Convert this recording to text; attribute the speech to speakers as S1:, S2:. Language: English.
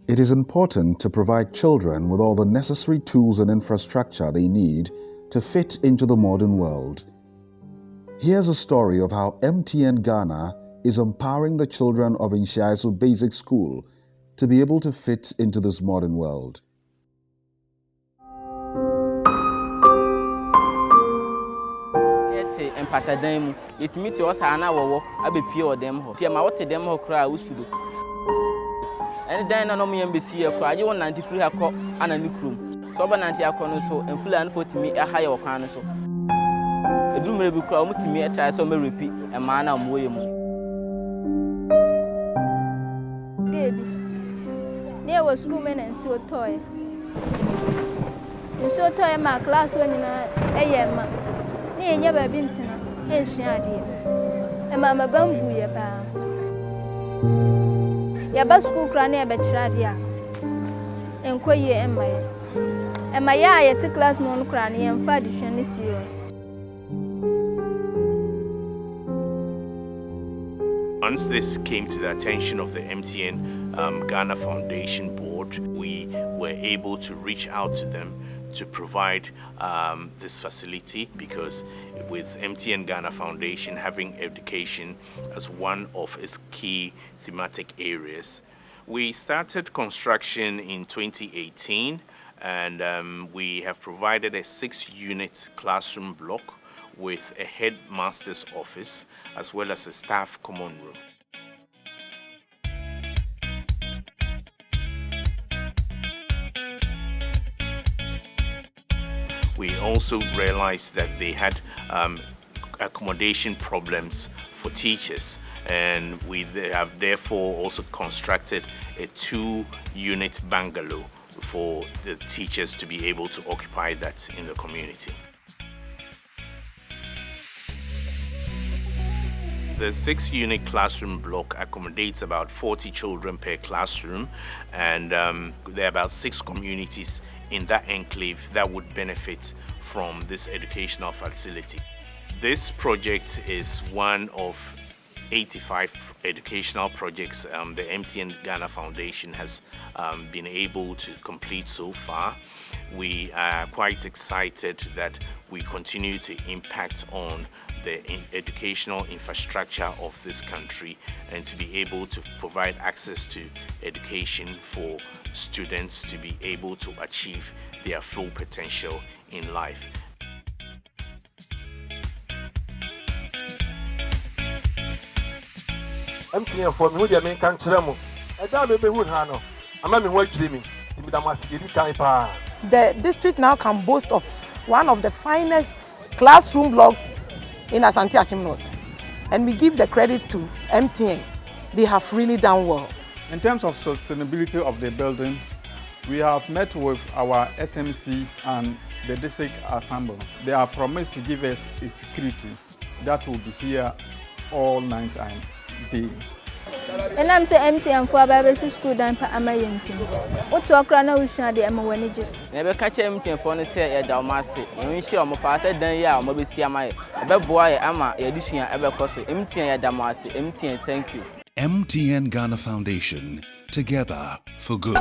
S1: It is important to provide children with all the necessary tools and infrastructure they need to fit into the modern world. Here's a story of how MTN Ghana is empowering the children of Nyiaeso Basic School to be able to fit into this modern world.
S2: Empatadam, it meets us an hour, I be pure them. Tiama, what a demo cry, Usudu. And then I know me embassy, a cry, you want 93 a cop and a new room. So, Bananti Akonoso, and full and for to me a higher canoso. A doom may be crowd to me a try so may repeat a man of William.
S3: Debbie, there was schoolmen and so toy. You so toy my class when in a Ni never been to and shady. And Mamma Bamboo, ya ba. Ya ba school cranny a betradia. And quay and my. And my eye at a class mon cranny and faddition is serious.
S4: Once this came to the attention of the MTN Ghana Foundation board, we were able to reach out to them to provide this facility, because with MTN Ghana Foundation having education as one of its key thematic areas, we started construction in 2018, and we have provided a 6-unit classroom block with a headmaster's office as well as a staff common room. We also realized that they had accommodation problems for teachers, and we have therefore also constructed a 2-unit bungalow for the teachers to be able to occupy that in the community. The 6-unit classroom block accommodates about 40 children per classroom, and there are about 6 communities in that enclave that would benefit from this educational facility. This project is one of 85 educational projects the MTN Ghana Foundation has been able to complete so far. We are quite excited that we continue to impact on the educational infrastructure of this country and to be able to provide access to education for students to be able to achieve their full potential in life.
S5: MTN for me, the main country.
S6: The district now can boast of one of the finest classroom blocks in Ashanti North, and we give the credit to MTN. They have really done well.
S7: In terms of sustainability of the buildings, we have met with our SMC and the district assembly. They have promised to give us a security that will be here all night and day.
S3: And I'm saying MTN for Baby School down for Amayanti. What's your crown? We should have a
S2: Never catch MTN for the say at Dalmasi. You wish you are pass it then, ya, maybe see my boy, Ama, edition, ever cost MTN at Dalmasi. MTN, thank you.
S8: MTN Ghana Foundation, together for good.